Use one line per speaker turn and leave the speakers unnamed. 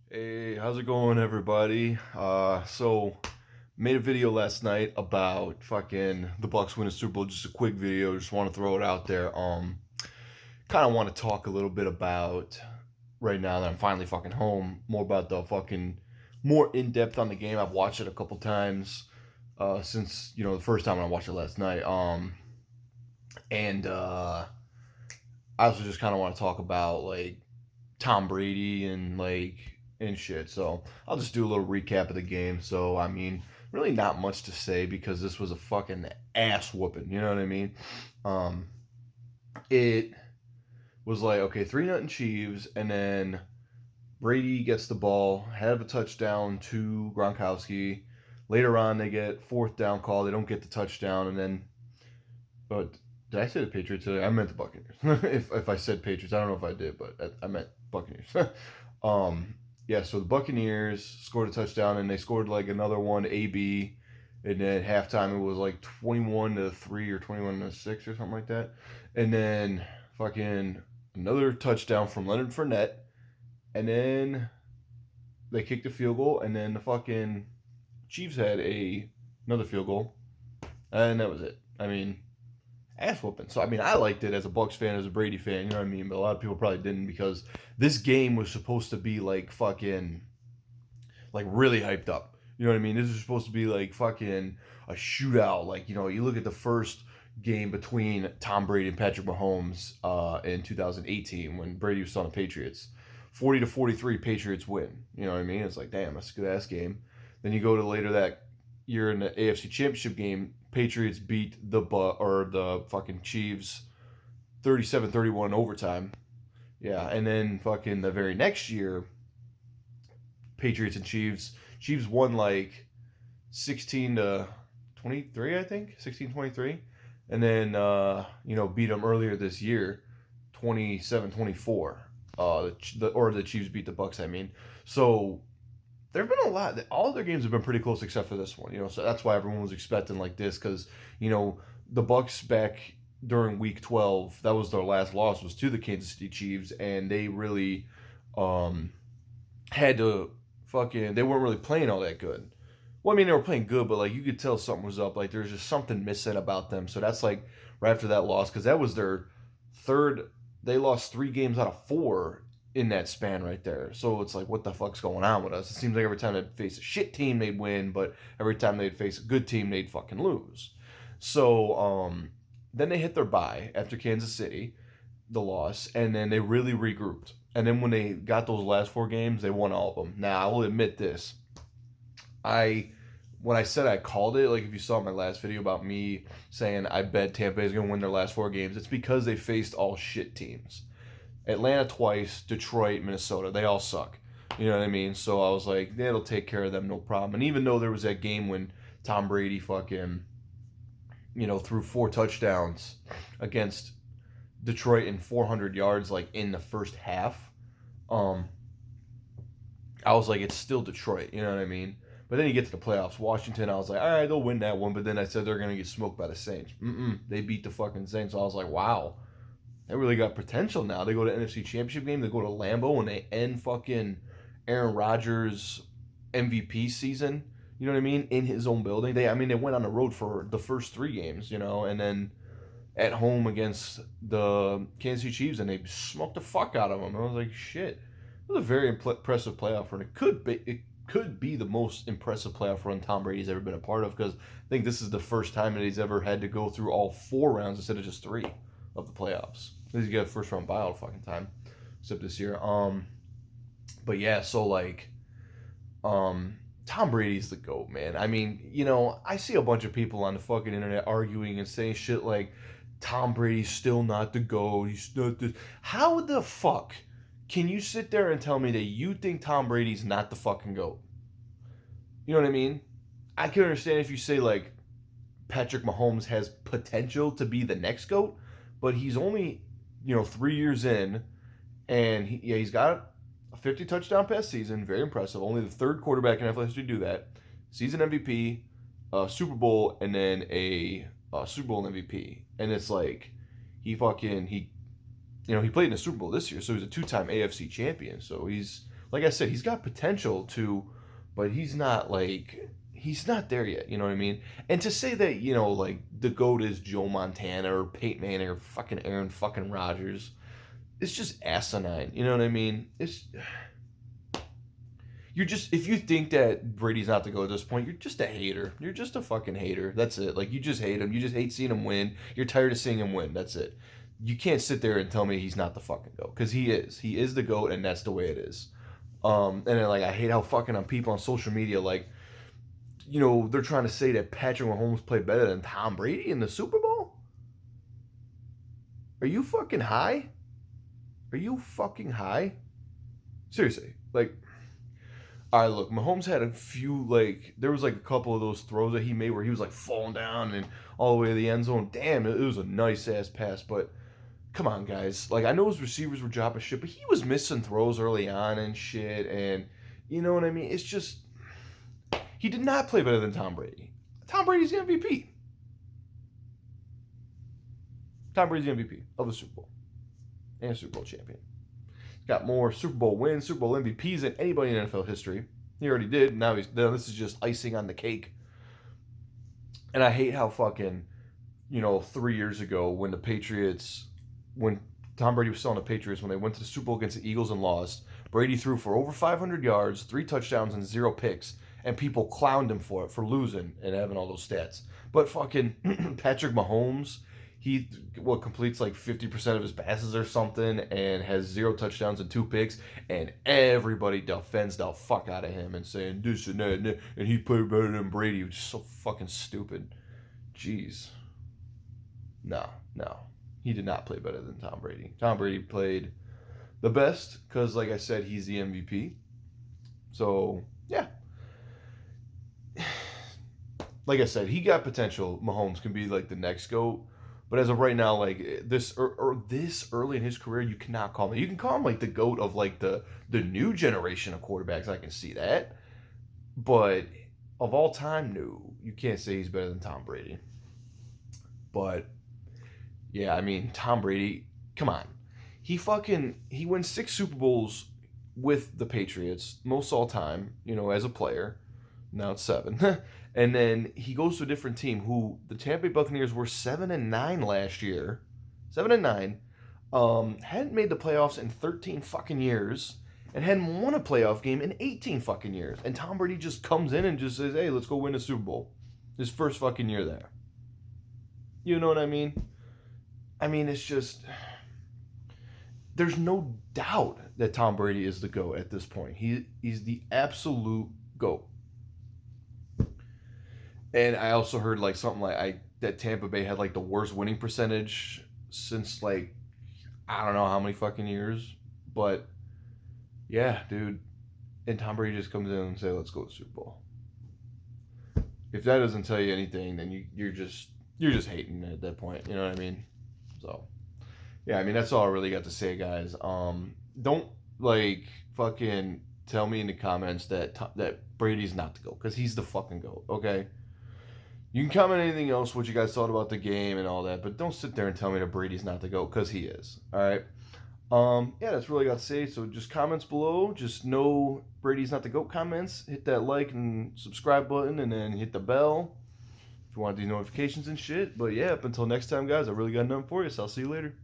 Hey, how's it going, everybody? Made a video last night about fucking the Bucks winning Super Bowl. Just a quick video. Just want to throw it out there. Kind of want to talk a little bit about right now that I'm finally fucking home. More about the fucking more in depth on the game. I've watched it a couple times since the first time I watched it last night. And I also just kind of want to talk about like Tom Brady and shit. So I'll just do a little recap of the game. So I mean, really not much to say because this was a fucking ass whooping. You know what I mean? Um, it was like okay, 3-0 Chiefs, and then Brady gets the ball, have a touchdown to Gronkowski. Later on, they get fourth down call. They don't get the touchdown, and then but did I say the Patriots today? I meant the Buccaneers. if I said Patriots, I don't know if I did, but I meant Buccaneers. um, yeah, so the Buccaneers scored a touchdown, and they scored like another one, AB, and then at halftime it was like 21-3 or 21-6 or something like that, and then fucking another touchdown from Leonard Fournette, and then they kicked a field goal, and then the fucking Chiefs had another field goal, and that was it. I mean, ass whooping. So I mean, I liked it as a Bucks fan, as a Brady fan. You know what I mean? But a lot of people probably didn't because this game was supposed to be like fucking like really hyped up. You know what I mean? This is supposed to be like fucking a shootout. Like you look at the first game between Tom Brady and Patrick Mahomes in 2018 when Brady was on the Patriots. 40-43, Patriots win. You know what I mean? It's like, damn, that's a good ass game. Then you go to later that year in the AFC Championship game, Patriots beat the fucking Chiefs 37-31 overtime. Yeah, and then fucking the very next year, Patriots and Chiefs. Chiefs won like 16-23, I think. 16-23. And then beat them earlier this year 27-24. The Chiefs beat the Bucks, I mean. So there've been a lot. All their games have been pretty close except for this one. So that's why everyone was expecting like this because the Bucks back during Week 12, that was their last loss was to the Kansas City Chiefs, and they really um, had to fucking. They weren't really playing all that good. Well, I mean they were playing good, but like you could tell something was up. Like there's just something missing about them. So that's like right after that loss because that was their third. They lost 3 games out of 4 in that span right there. So it's like, what the fuck's going on with us? It seems like every time they'd face a shit team, they'd win, but every time they'd face a good team, they'd fucking lose. So then they hit their bye after Kansas City, the loss, and then they really regrouped. And then when they got those last 4 games, they won all of them. Now I will admit this: I when I said I called it, like if you saw my last video about me saying I bet Tampa is going to win their last 4 games, it's because they faced all shit teams. Atlanta twice, Detroit, Minnesota. They all suck. You know what I mean? So I was like, it'll take care of them, no problem. And even though there was that game when Tom Brady fucking, threw 4 touchdowns against Detroit in 400 yards, like in the first half, um, I was like, it's still Detroit. You know what I mean? But then you get to the playoffs, Washington. I was like, all right, they'll win that one. But then I said they're gonna get smoked by the Saints. They beat the fucking Saints. So I was like, wow, they really got potential now. They go to NFC Championship game. They go to Lambeau and they end fucking Aaron Rodgers' MVP season. You know what I mean? In his own building. They went on the road for the first 3 games, and then at home against the Kansas City Chiefs, and they smoked the fuck out of them. I was like, shit. It was a very impressive playoff run. It could be the most impressive playoff run Tom Brady's ever been a part of because I think this is the first time that he's ever had to go through all 4 rounds instead of just 3 of the playoffs. He's got a first round bye all the fucking time, except this year. But yeah, so like, Tom Brady's the GOAT, man. I mean, I see a bunch of people on the fucking internet arguing and saying shit like, Tom Brady's still not the GOAT. He's not the. How the fuck can you sit there and tell me that you think Tom Brady's not the fucking GOAT? You know what I mean? I can understand if you say like Patrick Mahomes has potential to be the next GOAT, but he's only 3 years in, and he's got a 50 touchdown pass season, very impressive. Only the third quarterback in NFL history to do that. Season MVP, Super Bowl, and then a Super Bowl MVP. And it's like he played in the Super Bowl this year, so he's a 2-time AFC champion. So he's like I said, he's got potential to, but he's not there yet. You know what I mean? And to say that like the GOAT is Joe Montana or Peyton Manning or fucking Aaron fucking Rodgers, it's just asinine. You know what I mean? You're just, if you think that Brady's not the GOAT at this point, you're just a hater. You're just a fucking hater. That's it. Like, you just hate him. You just hate seeing him win. You're tired of seeing him win. That's it. You can't sit there and tell me he's not the fucking GOAT, because he is. He is the GOAT, and that's the way it is. And then, like, I hate how fucking on people on social media, like, they're trying to say that Patrick Mahomes played better than Tom Brady in the Super Bowl. Are you fucking high? Are you fucking high? Seriously, like, all right, look, Mahomes had a few, like, there was like a couple of those throws that he made where he was like falling down and all the way to the end zone. Damn, it was a nice ass pass, but come on, guys. Like, I know his receivers were dropping shit, but he was missing throws early on and shit, and you know what I mean? It's just, he did not play better than Tom Brady. Tom Brady's the MVP. Tom Brady's the MVP of the Super Bowl and Super Bowl champion. Got more Super Bowl wins, Super Bowl MVPs than anybody in NFL history. He already did. Now this is just icing on the cake. And I hate how fucking, 3 years ago when Tom Brady was still on the Patriots, when they went to the Super Bowl against the Eagles and lost, Brady threw for over 500 yards, 3 touchdowns, and 0 picks. And people clowned him for it, for losing and having all those stats. But fucking Patrick Mahomes, he completes like 50% of his passes or something and has 0 touchdowns and 2 picks, and everybody defends the fuck out of him and saying this and that, and he played better than Brady, which is so fucking stupid. Jeez. No. He did not play better than Tom Brady. Tom Brady played the best because, like I said, he's the MVP. So, yeah. Like I said, he got potential. Mahomes can be like the next GOAT. But as of right now, like this early in his career, you cannot call him. You can call him like the GOAT of like the new generation of quarterbacks. I can see that. But of all time, no, you can't say he's better than Tom Brady. But yeah, I mean, Tom Brady, come on. He wins 6 Super Bowls with the Patriots, most all time, as a player. Now it's 7. And then he goes to a different team who the Tampa Bay Buccaneers were 7-9 last year. 7-9. Hadn't made the playoffs in 13 fucking years and hadn't won a playoff game in 18 fucking years. And Tom Brady just comes in and just says, "Hey, let's go win a Super Bowl." His first fucking year there. You know what I mean? I mean, it's just, there's no doubt that Tom Brady is the GOAT at this point. He's the absolute GOAT. And I also heard like something like that Tampa Bay had like the worst winning percentage since like I don't know how many fucking years. But yeah, dude. And Tom Brady just comes in and says, "Let's go to the Super Bowl." If that doesn't tell you anything, then you're just hating at that point. You know what I mean? So yeah, I mean that's all I really got to say, guys. Don't like fucking tell me in the comments that Brady's not the GOAT, because he's the fucking GOAT. Okay. You can comment anything else, what you guys thought about the game and all that, but don't sit there and tell me that Brady's not the GOAT, because he is. All right. Yeah, that's really got to say. So just comments below. Just know Brady's not the GOAT comments. Hit that like and subscribe button, and then hit the bell if you want these notifications and shit. But yeah, up until next time, guys, I really got nothing for you, so I'll see you later.